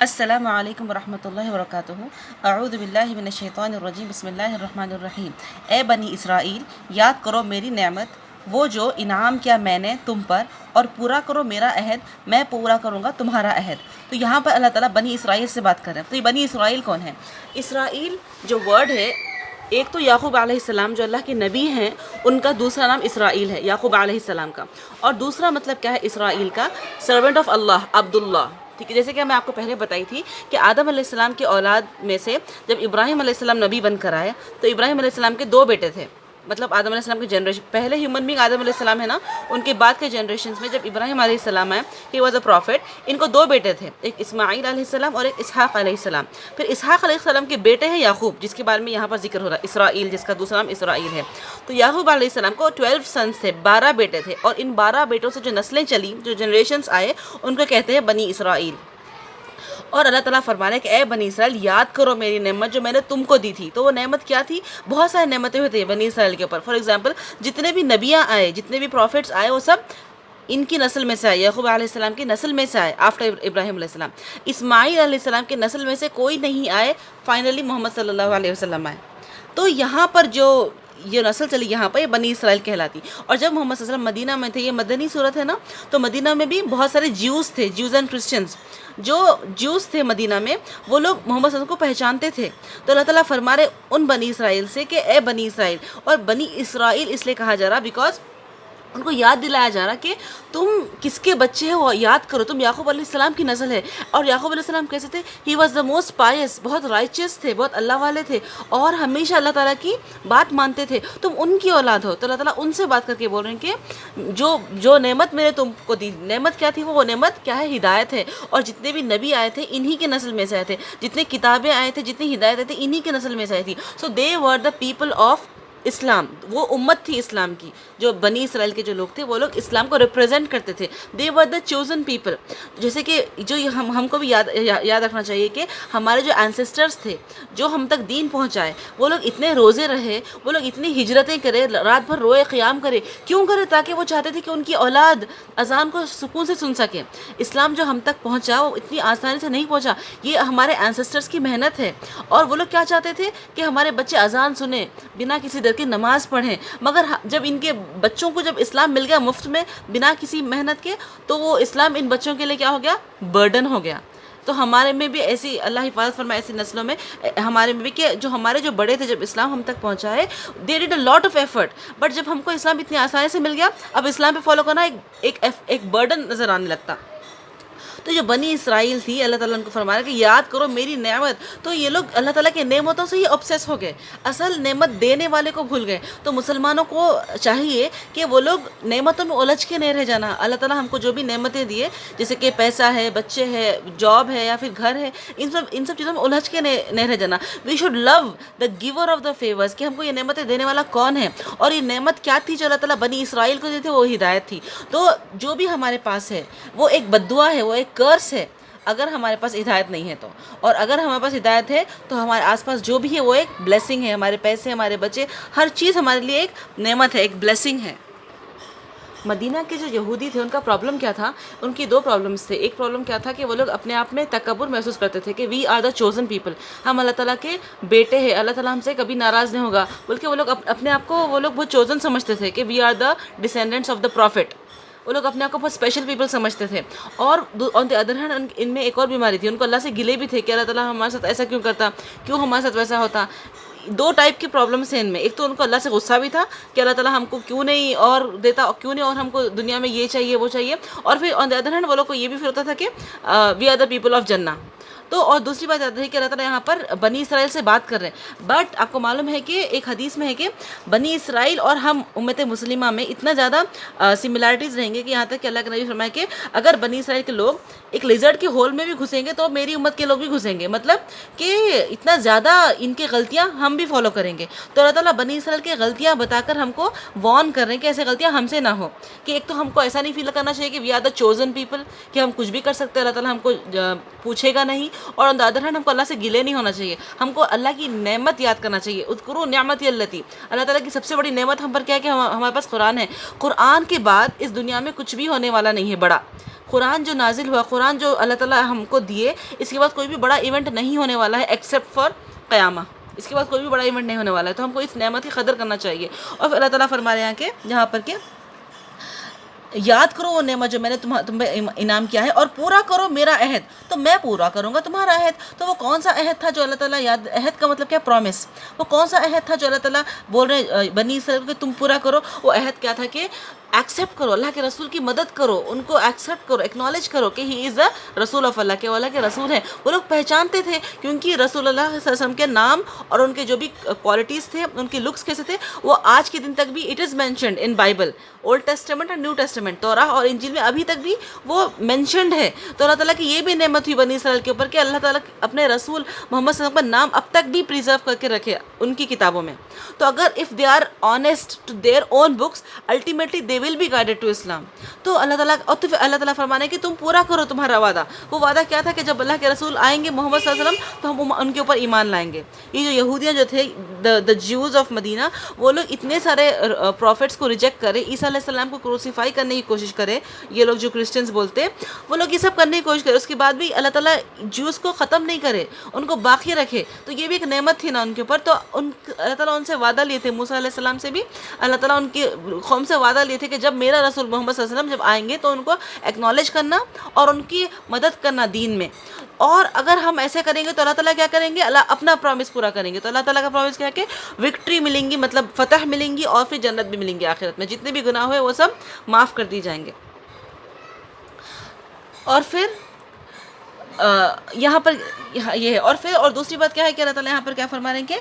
السلام علیکم ورحمۃ اللہ وبرکاتہ۔ اعوذ باللہ من الشیطان الرجیم، بسم اللہ الرحمن الرحیم۔ اے بنی اسرائیل، یاد کرو میری نعمت، وہ جو انعام کیا میں نے تم پر، اور پورا کرو میرا عہد، میں پورا کروں گا تمہارا عہد۔ تو یہاں پر اللہ تعالیٰ بنی اسرائیل سے بات کر رہے ہیں۔ تو یہ بنی اسرائیل کون ہے؟ اسرائیل جو ورڈ ہے، ایک تو یعقوب علیہ السلام جو اللہ کے نبی ہیں ان کا دوسرا نام اسرائیل ہے، یعقوب علیہ السلام کا، اور دوسرا مطلب کیا ہے اسرائیل کا؟ سرونٹ آف اللہ، عبداللہ۔ ٹھیک ہے، جیسے کہ میں آپ کو پہلے بتائی تھی کہ آدم علیہ السلام کی اولاد میں سے جب ابراہیم علیہ السلام نبی بن کر آئے تو ابراہیم علیہ السلام کے دو بیٹے تھے، مطلب آدم علیہ السلام کے جنریشن، پہلے ہیومن بینگ آدم علیہ السلام ہے نا، ان کے بعد کے جنریشنز میں جب ابراہیم علیہ السلام آئے، ہی واز اے پروفٹ، ان کو دو بیٹے تھے، ایک اسماعیل علیہ السلام اور ایک اسحاق علیہ السلام۔ پھر اسحاق علیہ السلام کے بیٹے ہیں یعقوب، جس کے بارے میں یہاں پر ذکر ہو رہا ہے، اسرائیل، جس کا دوسرا نام اسرائیل ہے۔ تو یعقوب علیہ السلام کو 12 سنس تھے، 12 بیٹے تھے، اور ان 12 بیٹوں سے جو نسلیں چلی، جو جنریشنز آئے، ان کو کہتے ہیں بنی اسرائیل۔ اور اللہ تعالیٰ فرما رہے ہیں کہ اے بنی اسرائیل، یاد کرو میری نعمت جو میں نے تم کو دی تھی۔ تو وہ نعمت کیا تھی؟ بہت سارے نعمتیں ہوئی تھیں بنی اسرائیل کے اوپر۔ فار ایگزامپل، جتنے بھی نبیاں آئے، جتنے بھی پروفٹس آئے، وہ سب ان کی نسل میں سے آئے، یعقوب علیہ السلام کی نسل میں سے آئے، آفٹر ابراہیم علیہ السلام۔ اسماعیل علیہ السلام کی نسل میں سے کوئی نہیں آئے، فائنلی محمد صلی اللہ علیہ وسلم آئے۔ تو یہاں پر جو یہ نسل چلی، یہاں پر یہ بنی اسرائیل کہلاتی۔ اور جب محمد صلی اللہ علیہ وسلم مدینہ میں تھے، یہ مدنی صورت ہے نا، تو مدینہ میں بھی بہت سارے جیوز تھے، جیوز اینڈ کرسچنز۔ جو جیوز تھے مدینہ میں، وہ لوگ محمد صلی اللہ علیہ وسلم کو پہچانتے تھے۔ تو اللہ تعالیٰ فرما رہے ان بنی اسرائیل سے کہ اے بنی اسرائیل، اور بنی اسرائیل اس لیے کہا جا رہا بیکاز ان کو یاد دلایا جا رہا کہ تم کس کے بچے ہو، یاد کرو، تم یعقوب علیہ السلام کی نسل ہے۔ اور یعقوب علیہ السلام کیسے تھے؟ ہی واز دا موسٹ پائس، بہت رائچس تھے، بہت اللہ والے تھے، اور ہمیشہ اللہ تعالیٰ کی بات مانتے تھے۔ تم ان کی اولاد ہو، تو اللہ تعالیٰ ان سے بات کر کے بول رہے ہیں کہ جو نعمت میں نے تم کو دی، نعمت کیا تھی؟ وہ نعمت کیا ہے؟ ہدایت ہے۔ اور جتنے بھی نبی آئے تھے انہی کے نسل میں سے آئے تھے، جتنے کتابیں آئے تھے، جتنی ہدایتیں تھیں، انہی کے نسل میں سے آئی تھی۔ سو دے ور دا پیپل آف اسلام، وہ امت تھی اسلام کی، جو بنی اسرائیل کے جو لوگ تھے، وہ لوگ اسلام کو ریپرزینٹ کرتے تھے۔ دے ور دا چوزن پیپل۔ جیسے کہ جو ہم کو بھی یاد رکھنا چاہیے کہ ہمارے جو اینسسٹرز تھے، جو ہم تک دین پہنچائے، وہ لوگ اتنے روزے رہے، وہ لوگ اتنی ہجرتیں کرے، رات بھر روئے قیام کرے، کیوں کرے؟ تاکہ وہ چاہتے تھے کہ ان کی اولاد اذان کو سکون سے سن سکے۔ اسلام جو ہم تک پہنچا وہ اتنی آسانی سے نہیں پہنچا، یہ ہمارے اینسسٹرز کی محنت ہے۔ اور وہ لوگ کیا چاہتے تھے کہ ہمارے بچے اذان سنیں، بنا کسی ڈر کے نماز پڑھیں، مگر جب ان کے بچوں کو جب اسلام مل گیا مفت میں، بنا کسی محنت کے، تو وہ اسلام ان بچوں کے لیے کیا ہو گیا؟ برڈن ہو گیا۔ تو ہمارے میں بھی ایسی اللہ حفاظت فرمائے، ایسی نسلوں میں ہمارے میں بھی کہ جو ہمارے جو بڑے تھے، جب اسلام ہم تک پہنچا ہے، they did a lot of effort, but جب ہم کو اسلام اتنی آسانی سے مل گیا، اب اسلام پہ فالو کرنا ایک برڈن نظر آنے لگتا۔ تو جو بنی اسرائیل تھی، اللہ تعالیٰ ان کو فرما رہا کہ یاد کرو میری نعمت۔ تو یہ لوگ اللہ تعالیٰ کے نعمتوں سے ہی obsess ہو گئے، اصل نعمت دینے والے کو بھول گئے۔ تو مسلمانوں کو چاہیے کہ وہ لوگ نعمتوں میں الجھ کے نہیں رہ جانا۔ اللہ تعالیٰ ہم کو جو بھی نعمتیں دیے، جیسے کہ پیسہ ہے، بچے ہے، جاب ہے، یا پھر گھر ہے، ان سب چیزوں میں الجھ کے نہیں رہ جانا۔ We should love the giver of the favours, کہ ہم کو یہ نعمتیں دینے والا کون ہے، اور یہ نعمت کیا تھی جو اللہ تعالیٰ بنی اسرائیل کو دی تھی؟ وہ ہدایت تھی۔ تو جو بھی ہمارے پاس ہے وہ ایک بد دعا ہے، وہ ایک کرس ہے اگر ہمارے پاس ہدایت نہیں ہے تو، اور اگر ہمارے پاس ہدایت ہے تو ہمارے آس پاس جو بھی ہے وہ ایک بلیسنگ ہے۔ ہمارے پیسے، ہمارے بچے، ہر چیز ہمارے لیے ایک نعمت ہے، ایک بلیسنگ ہے۔ مدینہ کے جو یہودی تھے، ان کا پرابلم کیا تھا؟ ان کی دو پرابلمس تھے۔ ایک پرابلم کیا تھا کہ وہ لوگ اپنے آپ میں تکبر محسوس کرتے تھے کہ we are the chosen people, ہم اللہ تعالیٰ کے بیٹے ہیں، اللہ تعالیٰ ہم سے کبھی ناراض نہیں ہوگا، بلکہ وہ لوگ اپنے آپ کو وہ لوگ بہت چوزن سمجھتے تھے کہ we are the descendants of the prophet. وہ لوگ اپنے آپ کو بہت اسپیشل پیپل سمجھتے تھے۔ اور آن دی ادر ہینڈ ان میں ایک اور بیماری تھی، ان کو اللہ سے گلے بھی تھے کہ اللہ تعالیٰ ہمارے ساتھ ایسا کیوں کرتا، کیوں ہمارے ساتھ ویسا ہوتا۔ دو ٹائپ کے پرابلمس ہیں ان میں، ایک تو ان کو اللہ سے غصہ بھی تھا کہ اللہ تعالیٰ ہم کو کیوں نہیں اور دیتا، کیوں نہیں اور ہم کو دنیا میں یہ چاہیے وہ چاہیے، اور پھر آن دی ادر ہینڈ وہ لوگ کو یہ بھی پھر ہوتا تھا کہ we are the people of جنہ۔ تو اور دوسری بات آتی ہے کہ اللہ تعالیٰ یہاں پر بنی اسرائیل سے بات کر رہے ہیں، بٹ آپ کو معلوم ہے کہ ایک حدیث میں ہے کہ بنی اسرائیل اور ہم امت مسلمہ میں اتنا زیادہ سملیرٹیز رہیں گے کہ یہاں تک کہ اللہ کے نبی فرمایا کہ اگر بنی اسرائیل کے لوگ ایک لیزرڈ کے ہول میں بھی گھسیں گے تو میری امت کے لوگ بھی گھسیں گے، مطلب کہ اتنا زیادہ ان کی غلطیاں ہم بھی فالو کریں گے۔ تو اللہ تعالیٰ بنی اسرائیل کی غلطیاں بتا کر ہم کو وارن کر رہے ہیں کہ ایسے غلطیاں ہم سے نہ ہو، کہ ایک تو ہم کو ایسا نہیں فیل کرنا چاہیے کہ we are the chosen people, کہ ہم کچھ بھی کر سکتے ہیں، اللہ تعالیٰ ہم کو پوچھے گا نہیں، اور آن دا ادر ہینڈ ہم کو اللہ سے گلے نہیں ہونا چاہیے، ہم کو اللہ کی نعمت یاد کرنا چاہیے۔ اذکروا نعمتی اللتی، اللہ تعالیٰ کی سب سے بڑی نعمت ہم پر کیا ہے کہ ہمارے پاس قرآن ہے۔ قرآن کے بعد اس دنیا میں کچھ بھی ہونے والا نہیں ہے بڑا، قرآن جو نازل ہوا، قرآن جو اللہ تعالیٰ ہم کو دیے، اس کے بعد کوئی بھی بڑا ایونٹ نہیں ہونے والا ہے ایکسیپٹ فار قیامہ. اس کے بعد کوئی بھی بڑا ایونٹ نہیں ہونے والا ہے، تو ہم کو اس نعمت کی قدر کرنا چاہیے. اور پھر اللہ تعالیٰ فرما رہے ہیں کہ یہاں پر کہ یاد کرو وہ نعمت جو میں نے تم پہ انعام کیا ہے، اور پورا کرو میرا عہد، تو میں پورا کروں گا تمہارا عہد. تو وہ کون سا عہد تھا جو اللہ تعالیٰ یاد، عہد کا مطلب کیا؟ پرومس. وہ کون سا عہد تھا جو اللہ تعالیٰ بول رہے بنی اسرائیل کہ تم پورا کرو؟ وہ عہد کیا تھا کہ ایکسیپٹ کرو، اللہ کے رسول کی مدد کرو، ان کو ایکسیپٹ کرو، ایکنالج کرو کہ ہی از اے رسول آف اللہ، کہ وہ اللہ کے رسول ہیں. وہ لوگ پہچانتے تھے کیونکہ رسول اللہ صلی اللہ علیہ وسلم کے نام اور ان کے جو بھی کوالٹیز تھے، ان کے لکس کیسے تھے، وہ آج کے دن تک بھی it is mentioned in Bible, old testament اور نیو ٹیسٹمنٹ، توراہ اور انجیل میں ابھی تک بھی وہ مینشنڈ ہے. تو اللہ تعالیٰ کی یہ بھی نعمت ہوئی بنی اسرائیل کے اوپر کہ اللہ تعالیٰ اپنے رسول محمد صلی اللہ علیہ وسلم کا نام اب تک بھی پریزرو کر کے رکھے ان کی کتابوں میں. تو اگر if they are honest to their own books, ultimately they will be guided to Islam. تو اللہ تعالیٰ، اور تو پھر اللہ تعالیٰ فرمانے کہ تم پورا کرو تمہارا وعدہ. وہ وعدہ کیا تھا کہ جب اللہ کے رسول آئیں گے محمد صلی اللہ علیہ وسلم، تو ہم ان کے اوپر ایمان لائیں گے. یہ جو یہودیاں جو تھے، دا جیوز آف مدینہ، وہ لوگ اتنے سارے پروفٹس کو ریجیکٹ کرے، عیسیٰ علیہ السلام کو کروسیفائی کرنے کی کوشش کرے. یہ لوگ جو کرسچنز بولتے، وہ لوگ یہ سب کرنے کی کوشش کرے، اس کے بعد بھی اللہ تعالیٰ جیوز کو ختم نہیں کرے، ان کو باقی رکھے. تو یہ بھی ایک نعمت تھی نا ان کے اوپر. تو اللہ تعالیٰ ان سے وعدہ لیے تھے، موسیٰ علیہ السلام سے بھی اللہ تعالیٰ ان کی قوم سے وعدہ لیے تھے کہ جب میرا رسول محمد صلی اللہ علیہ وسلم جب آئیں گے تو ان کو ایکنالج کرنا اور ان کی مدد کرنا دین میں. اور اگر ہم ایسے کریں گے تو اللہ تعالیٰ کیا کریں گے؟ اللہ اپنا پرومس پورا کریں گے. تو اللہ تعالیٰ کا پرومس کیا ہے کہ وکٹری ملیں گی، مطلب فتح ملیں گی، اور پھر جنت بھی ملیں گی آخرت میں. جتنے بھی گناہ ہوئے وہ سب معاف کر دی جائیں گے. اور پھر یہاں پر یہ ہے. اور پھر اور دوسری بات کیا ہے کہ اللہ تعالیٰ یہاں پر کیا فرما رہے ہیں کہ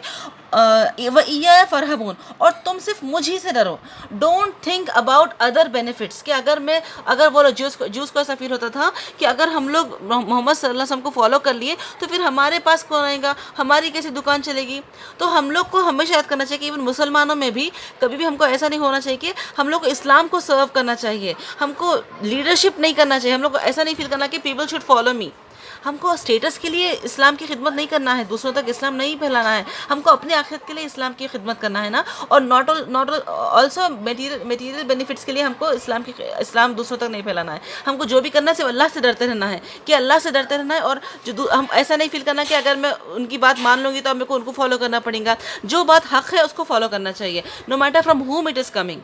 وَإِيَّايَ فَارْهَبُونَ، اور تم صرف مجھ ہی سے ڈرو. Don't think about other benefits, کہ اگر وہ جوز کو ایسا فیل ہوتا تھا کہ اگر ہم لوگ محمد صلی اللہ علیہ وسلم کو فالو کر لیے تو پھر ہمارے پاس کون آئے گا، ہماری کیسی دکان چلے گی. تو ہم لوگ کو ہمیشہ یاد کرنا چاہیے کہ ایون مسلمانوں میں بھی کبھی بھی ہم کو ایسا نہیں ہونا چاہیے کہ ہم لوگ کو اسلام کو سرو کرنا چاہیے، ہم کو لیڈرشپ نہیں کرنا چاہیے، ہم لوگ کو ایسا نہیں فیل کرنا کہ پیپل شوڈ فالو می. ہم کو اسٹیٹس کے لیے اسلام کی خدمت نہیں کرنا ہے، دوسروں تک اسلام نہیں پھیلانا ہے. ہم کو اپنے آخرت کے لیے اسلام کی خدمت کرنا ہے نا. اور ناٹ آلسو میٹیریل بینیفٹس کے لیے ہم کو اسلام دوسروں تک نہیں پھیلانا ہے. ہم کو جو بھی کرنا ہے صرف اللہ سے ڈرتے رہنا ہے، کہ اللہ سے ڈرتے رہنا ہے. اور ہم ایسا نہیں فیل کرنا کہ اگر میں ان کی بات مان لوں گی تو میرے کو ان کو فالو کرنا پڑے گا. جو بات حق ہے اس کو فالو کرنا چاہیے، no matter from home it is coming.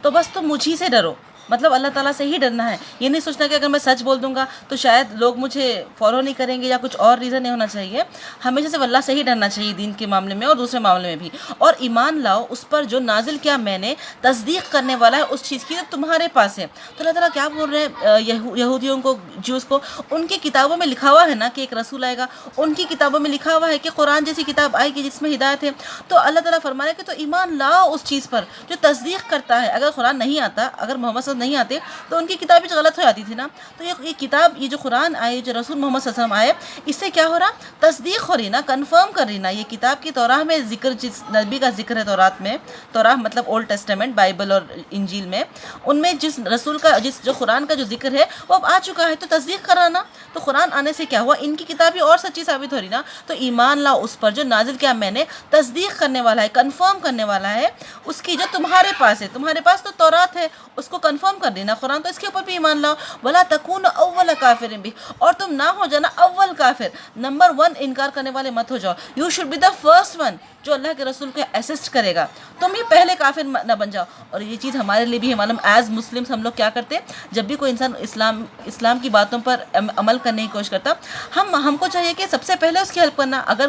تو بس تم مجھ ہی سے ڈرو، مطلب اللہ تعالیٰ سے ہی ڈرنا ہے. یہ نہیں سوچنا کہ اگر میں سچ بول دوں گا تو شاید لوگ مجھے فالو نہیں کریں گے یا کچھ اور ریزن نہیں ہونا چاہیے. ہمیشہ صرف اللہ سے ہی ڈرنا چاہیے، دین کے معاملے میں اور دوسرے معاملے میں بھی. اور ایمان لاؤ اس پر جو نازل کیا میں نے، تصدیق کرنے والا ہے اس چیز کی جو تمہارے پاس ہے. تو اللہ تعالیٰ کیا بول رہے ہیں یہودیوں کو، جوز کو؟ ان کی کتابوں میں لکھا ہوا ہے نا کہ ایک رسول آئے گا، ان کی کتابوں میں لکھا ہوا ہے کہ قرآن جیسی کتاب آئے گی جس میں ہدایت ہے. تو اللہ تعالیٰ فرما رہا ہے کہ تو ایمان لاؤ اس چیز پر جو تصدیق کرتا ہے. اگر قرآن نہیں آتا، اگر محمد صلی اللہ علیہ وسلم نہیں آتے تو ان کی کتابیں غلط ہو جاتی تھی نا. تو یہ کتاب، یہ جو قرآن آئے، جو رسول محمد صلی اللہ علیہ وسلم آئے، اس سے کیا ہو رہا؟ تصدیق ہو رہی نا، کنفرم کر رہی نا. یہ کتاب کی توراہ میں ذکر، جس نبی کا ذکر ہے تورات میں، توراہ مطلب اولڈ ٹیسٹمنٹ، بائبل اور انجیل میں، ان میں جس رسول کا، جو قرآن کا جو ذکر ہے وہ اب آ چکا ہے. تو تصدیق کر رہا نا. تو قرآن آنے سے کیا ہوا؟ ان کی کتابیں اور سچی ثابت ہو رہی نا. تو ایمان لاؤ اس پر جو نازل کیا میں نے، تصدیق کرنے والا ہے، کنفرم کرنے والا ہے اس کی جو تمہارے پاس ہے. تمہارے پاس تو تورات ہے، اس کو کنفرم کر دینا قرآن، تو اس کے اوپر بھی ایمان لاؤ. ولا تکون اول کافر بھی، اور تم نہ ہو جانا اول کافر، نمبر 1 انکار کرنے والے مت ہو جاؤ. You should be the first one جو اللہ کے رسول کو اسسٹ کرے گا. تم ہی پہلے کافر نہ بن جاؤ. اور یہ چیز ہمارے لیے بھی ہے معلوم. ایز مسلمس ہم لوگ کیا کرتے ہیں؟ جب بھی کوئی انسان اسلام کی باتوں پر عمل کرنے کی کوشش کرتا، ہم کو چاہیے کہ سب سے پہلے اس کی ہیلپ کرنا. اگر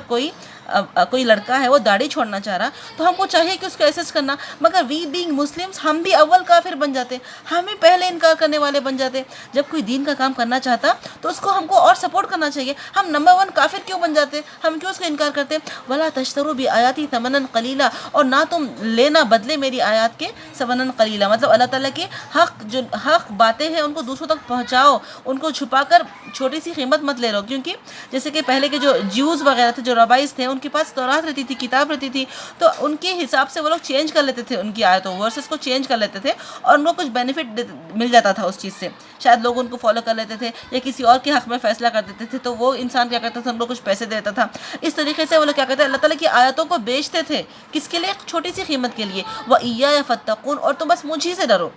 کوئی لڑکا ہے وہ داڑھی چھوڑنا چاہ رہا تو ہم کو چاہیے کہ اس کو اسسٹ کرنا. مگر وی بینگ مسلمس ہم بھی اول کافر بن جاتے، ہم ہی پہلے انکار کرنے والے بن جاتے. جب کوئی دین کا کام کرنا چاہتا تو اس کو ہم کو اور سپورٹ کرنا چاہیے. ہم نمبر 1 کافر کیوں بن جاتے؟ ہم کیوں اس کا انکار کرتے؟ ولا تشتروا بآیاتی ثمنا قلیلا، اور نہ تم لینا بدلے میری آیات کے ثمنا قلیلا. مطلب اللہ تعالیٰ کے جو حق باتیں ہیں ان کو دوسروں تک پہنچاؤ، ان کو چھپا کر چھوٹی سی قیمت مت لے رہو. کیونکہ جیسے کہ پہلے کے جو جیوز وغیرہ تھے، جو ربائز تھے، ان کے پاس تورات رہتی تھی، کتاب رہتی تھی، تو ان کے حساب سے وہ لوگ چینج کر لیتے تھے، ان کی آیتوں ورسز کو چینج کر لیتے تھے، اور ان کو کچھ بینیفٹ مل جاتا تھا اس چیز سے. شاید لوگ ان کو فالو کر لیتے تھے یا کسی اور کے حق میں فیصلہ کر دیتے تھے، تو وہ انسان کیا کرتا تھا؟ ان کو کچھ پیسے دیتا تھا. اس طریقے سے وہ لوگ کیا کرتے ہیں؟ اللہ تعالیٰ کی آیتوں کو بیچتے تھے. کس کے لیے؟ ایک چھوٹی سی قیمت کے لیے. وَإِيَّايَ فَاتَّقُونَ، اور تم بس مجھ ہی سے ڈرو.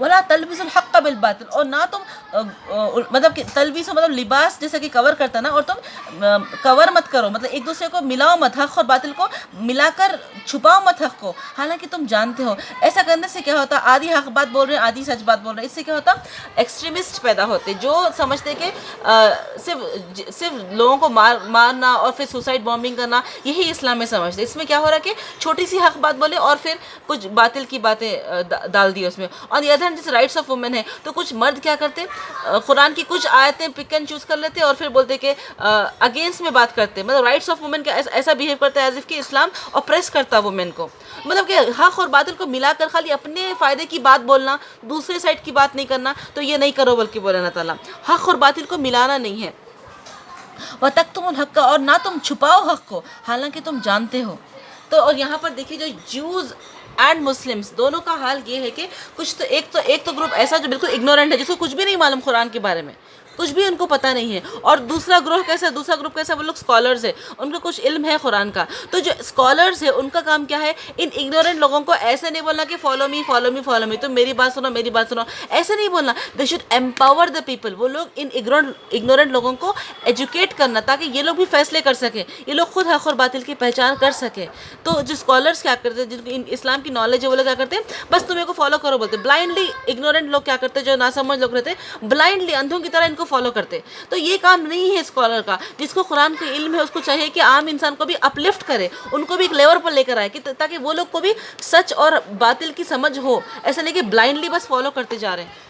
ولا تلبس الحق بالباطل، اور نہ تم مطلب کہ تلبیس مطلب لباس جیسا کہ کور کرتا نا، اور تم کور مت کرو، مطلب ایک دوسرے کو ملاؤ مت، حق اور باطل کو ملا کر چھپاؤ مت حق کو، حالانکہ تم جانتے ہو۔ ایسا کرنے سے کیا ہوتا، آدھی حق بات بول رہے ہیں آدھی سچ بات بول رہے ہیں، اس سے کیا ہوتا ایکسٹریمسٹ پیدا ہوتے جو سمجھتے کہ صرف لوگوں کو مارنا اور پھر سوسائڈ بامبنگ کرنا یہی اسلام میں سمجھتے۔ اس میں کیا ہو رہا ہے کہ چھوٹی سی حق بات بولے اور پھر کچھ باطل کی باتیں ڈال دی اس میں۔ اور یہ ادھر جیسے رائٹس آف وومن ہے تو کچھ مرد کیا کرتے، قرآن کی کچھ آیتیں پک اینڈ چوز کر لیتے اور پھر بولتے کہ اگینسٹ میں بات کرتے، مطلب رائٹس آف وومن کا ایسا بیہیو کرتا ہے ایز اف کہ اسلام اپریس کرتا وومن کو، مطلب کہ حق اور باطل کو ملا کر خالی اپنے فائدے کی بات بولنا، دوسرے سائڈ کی بات نہیں کرنا، تو یہ نہیں کرو بلکہ بولے اللہ تعالیٰ حق اور باطل کو ملانا نہیں ہے۔ وَتَكْتُمُ الْحَقَّ، اور نہ تم چھپاؤ حق کو حالانکہ تم جانتے ہو۔ تو اور یہاں پر دیکھیے جو جوز اینڈ مسلمس دونوں کا حال یہ ہے کہ کچھ تو ایک تو گروپ ایسا جو بالکل اگنورنٹ ہے، جس کو کچھ بھی نہیں معلوم قرآن کے بارے میں، کچھ بھی ان کو پتہ نہیں ہے، اور دوسرا گروپ کیسا وہ لوگ اسکالرز ہیں، ان کو کچھ علم ہے قرآن کا۔ تو جو اسکالرز ہیں ان کا کام کیا ہے، ان اگنورنٹ لوگوں کو ایسے نہیں بولنا کہ follow me follow me follow me, تم میری بات سنو، ایسے نہیں بولنا، they should empower the people, وہ لوگ ان اگنورنٹ لوگوں کو ایجوکیٹ کرنا تاکہ یہ لوگ بھی فیصلے کر سکیں، یہ لوگ خود حق اور باطل کی پہچان کر سکیں۔ تو جو اسکالرس کیا کرتے ہیں، جن کو اسلام کی نالج ہے، وہ لوگ کیا کرتے ہیں، بس تمہیں کو فالو کرو بولتے، بلائنڈلی اگنورنٹ لوگ کیا کرتے ہیں، جو ناسمجھ لوگ رہتے ہیں، بلائنڈلی اندھوں کی طرح ان کو فالو کرتے۔ تو یہ کام نہیں ہے اسکالر کا، جس کو قرآن کا علم ہے اس کو چاہیے کہ عام انسان کو بھی اپلفٹ کرے، ان کو بھی ایک لیور پر لے کر آئے، تاکہ وہ لوگ کو بھی سچ اور باطل کی سمجھ ہو، ایسا نہیں کہ بلائنڈلی بس فالو کرتے جا رہے ہیں۔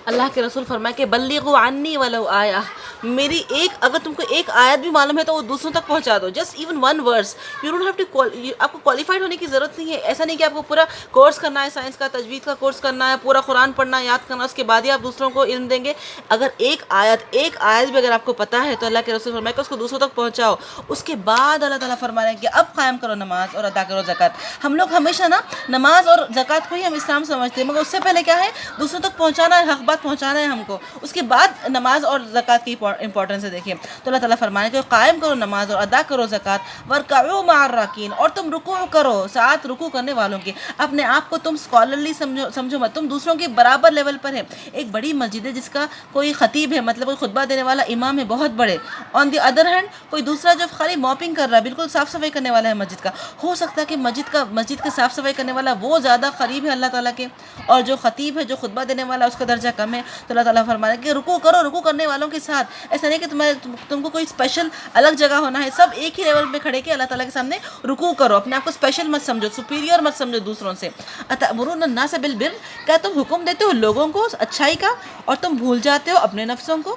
اللہ کے رسول فرمائے کہ بلغوا عنی ولو آیہ، میری اگر تم کو ایک آیت بھی معلوم ہے تو وہ دوسروں تک پہنچا دو، just even one verse, you don't have to, آپ کو کوالیفائڈ ہونے کی ضرورت نہیں ہے، ایسا نہیں کہ آپ کو پورا کورس کرنا ہے، سائنس کا تجوید کا کورس کرنا ہے، پورا قرآن پڑھنا یاد کرنا، اس کے بعد ہی آپ دوسروں کو علم دیں گے۔ اگر ایک آیت بھی اگر آپ کو پتہ ہے تو اللہ کے رسول فرمائے کہ اس کو دوسروں تک پہنچاؤ، اس کے بعد اللہ تعالیٰ فرما رہے ہیں کہ اب قائم کرو نماز اور ادا کرو زکوٰۃ۔ ہم لوگ ہمیشہ نا نماز اور زکوٰۃ کو ہی ہم اسلام سمجھتے ہیں، مگر اس سے پہلے کیا ہے، دوسروں تک پہنچانا ہے، حق بات پہنچانا ہے ہم کو، اس کے بعد نماز اور زکوٰۃ کی امپورٹنس ہے۔ دیکھیے تو اللہ تعالیٰ فرمانے کہ قائم کرو نماز اور ادا کرو زکوٰۃ، وَارْكَعُوا مَعَ الرَّاكِعِينَ، اور تم رکوع کرو ساتھ رکوع کرنے والوں کے۔ اپنے آپ کو تم اسکالرلی سمجھو مت، تم دوسروں کے برابر لیول پر ہے۔ ایک بڑی مسجد ہے جس کا کوئی خطیب ہے، مطلب کوئی خطبہ دینے والا امام ہے بہت بڑے، آن دی ادر ہینڈ کوئی دوسرا جو خالی موپنگ کر رہا ہے، بالکل صاف صفائی کرنے والا ہے مسجد کا، ہو سکتا ہے کہ مسجد کا صاف صفائی کرنے والا وہ زیادہ قریب ہے اللہ تعالیٰ کے، اور جو خطیب ہے جو خطبہ دینے والا اس کا درجہ کم ہے۔ تو اللہ تعالیٰ فرمانے کہ رکوع کرو رکوع کرنے والوں کے ساتھ، ایسا نہیں کہ تم کو کوئی اسپیشل الگ جگہ ہونا ہے، سب ایک ہی لیول پہ کھڑے کے اللہ تعالیٰ کے سامنے رکوع کرو، اپنے آپ کو اسپیشل مت سمجھو، سپیریور مت سمجھو دوسروں سے۔ اتأمرون الناس بالبر، کیا تم حکم دیتے ہو لوگوں کو اچھائی کا اور تم بھول جاتے ہو اپنے نفسوں کو؟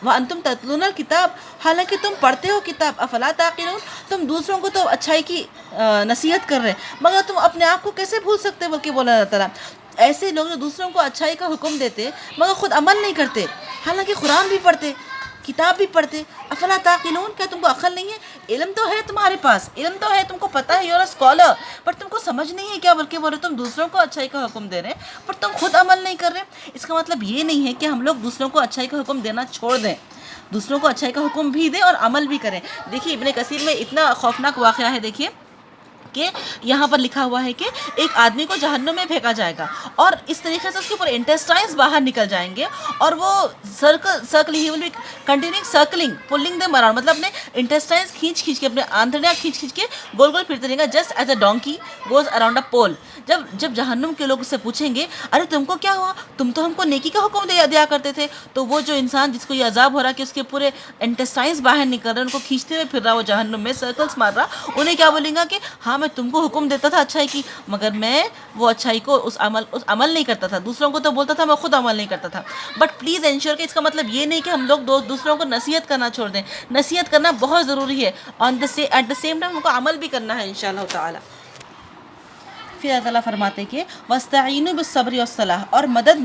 وانتم تتلون الکتاب، حالانکہ تم پڑھتے ہو کتاب، افلا تعقلون، تم دوسروں کو تو اچھائی کی نصیحت کر رہے مگر تم اپنے آپ کو کیسے بھول سکتے، بلکہ بولا اللہ تعالیٰ ایسے لوگ جو دوسروں کو اچھائی کا حکم دیتے مگر خود عمل نہیں کرتے، حالانکہ قرآن بھی پڑھتے کتاب بھی پڑھتے۔ افلا تعقلون، کیا تم کو عقل نہیں ہے؟ علم تو ہے تمہارے پاس، علم تو ہے، تم کو پتہ ہے، یو آر اے اسکالر، پر تم کو سمجھ نہیں ہے کیا، بلکہ بولے تم دوسروں کو اچھائی کا حکم دے رہے ہیں پر تم خود عمل نہیں کر رہے۔ اس کا مطلب یہ نہیں ہے کہ ہم لوگ دوسروں کو اچھائی کا حکم دینا چھوڑ دیں، دوسروں کو اچھائی کا حکم بھی دیں اور عمل بھی کریں۔ دیکھیے ابن کثیر میں اتنا خوفناک واقعہ ہے، دیکھیے کہ یہاں پر لکھا ہوا ہے کہ ایک آدمی کو جہنم میں پھینکا جائے گا اور اس طریقے سے اس کے اوپر انٹسٹائنز باہر نکل جائیں گے اور وہ سرکل ہی will be continue circling pulling them around, مطلب اپنے انٹسٹائنز کھینچ کے اپنے آنتڑیاں کھینچ کے گول گول پھرتے رہیں گا، just as a donkey goes around a pole. جب جہنم کے لوگ اس سے پوچھیں گے ارے تم کو کیا ہوا، تم تو ہم کو نیکی کا حکم دیا کرتے تھے، تو وہ جو انسان جس کو یہ عذاب ہو رہا کہ اس کے پورے انٹسٹائنز باہر نکل رہے، ان کو کھینچتے ہوئے پھر رہا، وہ جہنم میں سرکلز مار رہا، انہیں کیا بولیں گا کہ ہاں میں تم کو حکم دیتا تھا اچھائی کی مگر میں وہ اچھائی کو اس عمل نہیں کرتا تھا، دوسروں کو تو بولتا تھا میں خود عمل نہیں کرتا تھا۔ بٹ پلیز انشور کہ اس کا مطلب یہ نہیں کہ ہم لوگ دوسروں کو نصیحت کرنا چھوڑ دیں، نصیحت کرنا بہت ضروری ہے، ایٹ دا سیم ٹائم ہم کو عمل بھی کرنا ہے انشاءاللہ تعالی۔ پھر اللہ تعالیٰ فرماتے کہ وَاسْتَعِینُوا بِالصَّبْرِ وَالصَّلَاةِ، اور مدد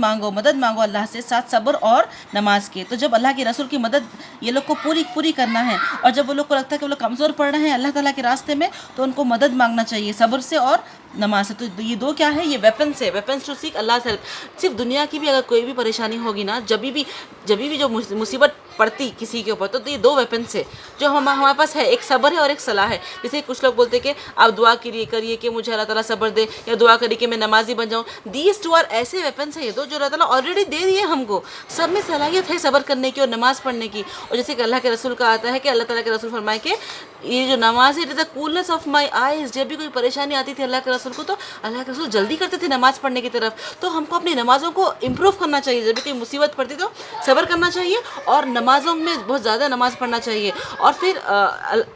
مانگو اللہ سے ساتھ صبر اور نماز کے۔ تو جب اللہ کے رسول کی مدد یہ لوگ کو پوری کرنا ہے، اور جب وہ لوگ کو لگتا ہے کہ وہ لوگ کمزور پڑ رہے ہیں اللہ تعالیٰ کے راستے میں، تو ان کو مدد مانگنا چاہیے صبر سے اور نماز ہے. تو یہ دو کیا ہے؟ یہ ویپنس ہے، ویپنس ٹو سیک اللہ سے ہیلپ. صرف دنیا کی بھی اگر کوئی بھی پریشانی ہوگی نا، جبھی بھی جو مصیبت پڑتی کسی کے اوپر، تو یہ دو ویپنس ہے جو ہمارے پاس ہے. ایک صبر ہے اور ایک صلاح ہے. جیسے کچھ لوگ بولتے کہ آپ دعا کریے کہ مجھے اللہ تعالیٰ صبر دے، یا دعا کریے کہ میں نمازی بن جاؤں. دیز ٹو آر ایسے ویپنس ہیں یہ دو جو اللہ تعالیٰ آلریڈی دے دیے ہم کو. سب میں صلاحیت ہے صبر کرنے کی اور نماز پڑھنے کی. اور جیسے کہ اللہ کے رسول کا آتا ہے کہ اللہ تعالیٰ کے رسول فرمائے کہ یہ جو نماز ہے it is a coolness of my eyes. جب بھی کوئی پریشانی آتی تھی اللہ کے رسول کو، تو اللہ کے رسول جلدی کرتے تھے نماز پڑھنے کی طرف. تو ہم کو اپنی نمازوں کو امپروو کرنا چاہیے. جب بھی کوئی مصیبت پڑتی تو صبر کرنا چاہیے اور نمازوں میں بہت زیادہ نماز پڑھنا چاہیے. اور پھر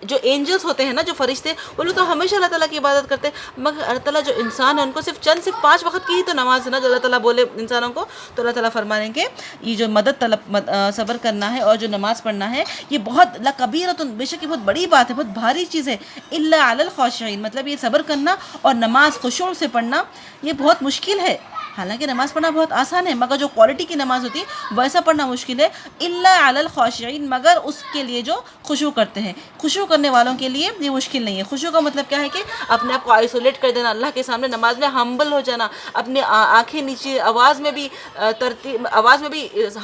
جو اینجلس ہوتے ہیں نا، جو فرشتے، وہ لوگ تو ہمیشہ اللہ تعالیٰ کی عبادت کرتے ہیں، مگر اللہ تعالیٰ جو انسان ہے ان کو صرف 5 وقت کی ہی تو نماز ہے نا جو اللہ تعالیٰ بولے انسانوں کو. تو اللہ تعالیٰ فرما رہے ہیں کہ یہ جو مدد طلب صبر کرنا ہے اور جو نماز پڑھنا ہے، یہ بہت لکبیرۃ، بے شک یہ بہت بڑی بات ہے، بہت بھاری چیز ہے. الا علی الخاشعین، مطلب یہ صبر کرنا اور نماز خشوع سے پڑھنا یہ بہت مشکل ہے. حالانکہ نماز پڑھنا بہت آسان ہے، مگر جو کوالٹی کی نماز ہوتی ہے ویسا پڑھنا مشکل ہے. الا علی الخاشعین، مگر اس کے لیے جو خشوع کرتے ہیں. خشوع کرنے والوں کے لیے یہ مشکل نہیں ہے. خشوع کا مطلب کیا ہے کہ اپنے آپ کو آئسولیٹ کر دینا اللہ کے سامنے، نماز میں ہمبل ہو جانا، اپنے آنکھیں نیچے، آواز میں بھی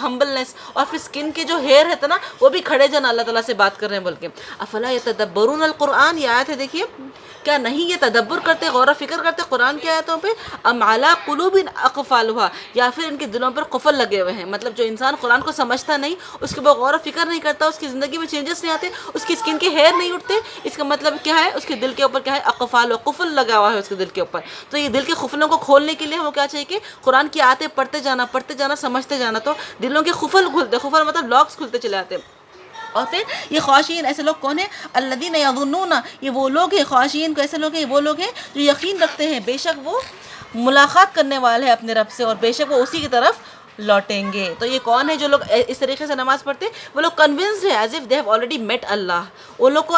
ہمبلنس، اور پھر اسکن کے جو ہیئر ہے نا وہ بھی کھڑے جانا اللہ تعالیٰ سے بات کر رہے ہیں بول کے. افلا یتدبرون القرآن، یہ آیت ہے دیکھیے، کیا نہیں یہ تدبر کرتے، غور و فکر کرتے قرآن کی آیتوں پہ؟ ام علی قلوب اقفالها، یا پھر ان کے دلوں پر قفل لگے ہوئے ہیں. مطلب جو انسان قرآن کو سمجھتا نہیں، اس کے اوپر غور و فکر نہیں کرتا، اس کی زندگی میں چینجز نہیں آتے، اس کی اسکن کے ہیئر نہیں اٹھتے، اس کا مطلب کیا ہے؟ اس کے دل کے اوپر کیا ہے؟ اقفال و قفل لگا ہوا ہے اس کے دل کے اوپر. تو یہ دل کے قفلوں کو کھولنے کے لیے ہمیں کیا چاہیے کہ قرآن کی آیتیں پڑھتے جانا، سمجھتے جانا، تو دلوں کے قفل کھلتے، قفل مطلب لاکس کھلتے چلے آتے. اور پھر یہ خاشعین ایسے لوگ کون ہیں؟ الذین یظنون، یہ وہ لوگ ہیں، خاشعین کو ایسے لوگ ہیں، یہ وہ لوگ ہیں جو یقین رکھتے ہیں بے شک وہ ملاقات کرنے والے ہیں اپنے رب سے، اور بے شک وہ اسی کی طرف لوٹیں گے. تو یہ کون ہے جو لوگ اس طریقے سے نماز پڑھتے ہیں؟ وہ لوگ کنونسڈ ہیں as if they have already met اللہ. وہ لوگ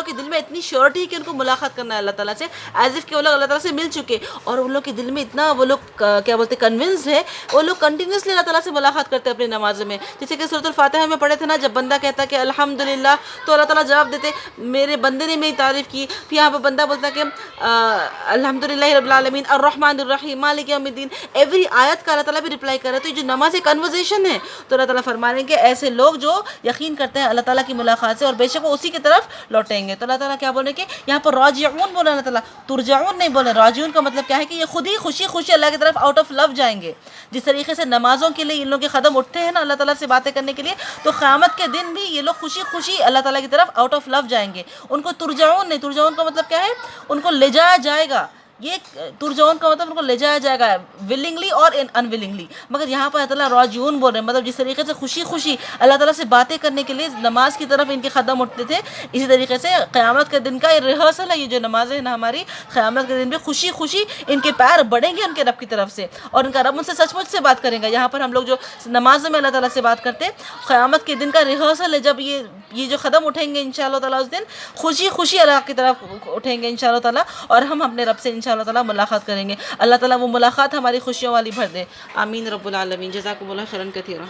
کے دل میں اتنی شیورٹی ہے کہ ان کو ملاقات کرنا ہے اللہ تعالیٰ سے، ایز اف کہ وہ لوگ اللہ تعالیٰ سے مل چکے. اور ان لوگ کے دل میں اتنا وہ لوگ کیا بولتے ہیں، کنونسڈ ہے، وہ لوگ کنٹینیوسلی اللہ تعالیٰ سے ملاقات کرتے ہیں اپنی نماز میں. جیسے کہ سورۃ الفاتحہ میں پڑھے تھے نا، جب بندہ کہتا کہ الحمدللہ، تو اللہ تعالیٰ جواب دیتے میرے بندے نے میری تعریف کی. پھر یہاں پہ بندہ بولتا کہ الحمدللہ رب العالمین الرحمن الرحیم مالک یوم الدین. ایوری آیت کا اللہ تعالیٰ بھی رپلائی کر رہا ہے. تو یہ جو نماز کنورزیشن ہے، تو اللہ تعالیٰ فرما رہے ہیں کہ ایسے لوگ جو یقین کرتے ہیں اللہ تعالیٰ کی ملاقات سے، اور بے شک وہ اسی کی طرف لوٹیں گے. تو اللہ تعالیٰ کیا بول رہے ہیں کہ یہاں پر راجعون بولے، اللہ تعالیٰ ترجعون نہیں بولے. راجعون کا مطلب کیا ہے کہ یہ خود ہی خوشی اللہ کی طرف آؤٹ آف لو جائیں گے. جس طریقے سے نمازوں کے لیے ان لوگوں کے قدم اٹھتے ہیں نا اللہ تعالیٰ سے باتیں کرنے کے لیے، تو قیامت کے دن بھی یہ لوگ خوشی اللہ تعالیٰ کی طرف آؤٹ آف لو جائیں گے. ان کو ترجعون نہیں، ترجعون کا مطلب کیا ہے؟ ان کو لے جایا جائے گا. یہ ترجعون کا مطلب ان کو لے جایا جائے گا ولنگلی اور انولنگلی. مگر یہاں پر اللہ تعالیٰ راجعون بول رہے ہیں، مطلب جس طریقے سے خوشی اللہ تعالیٰ سے باتیں کرنے کے لیے نماز کی طرف ان کے قدم اٹھتے تھے، اسی طریقے سے قیامت کے دن کا یہ ریہرسل ہے. یہ جو نمازیں ہیں نا ہماری، قیامت کے دن بھی خوشی ان کے پیر بڑھیں گے ان کے رب کی طرف سے، اور ان کا رب ان سے سچ مچ سے بات کریں گا. یہاں پر ہم لوگ جو نماز میں اللہ تعالیٰ سے بات کرتے ہیں، قیامت کے دن کا ریہرسل ہے. جب یہ جو قدم اٹھیں گے انشاءاللہ تعالیٰ اس دن خوشی اللہ کی طرف اٹھیں گے انشاءاللہ تعالیٰ، اور ہم اپنے رب سے انشاءاللہ تعالیٰ ملاقات کریں گے. اللہ تعالیٰ وہ ملاقات ہماری خوشیوں والی بھر دے. آمین رب العالمین. جزاکم اللہ خیرا کثیرا.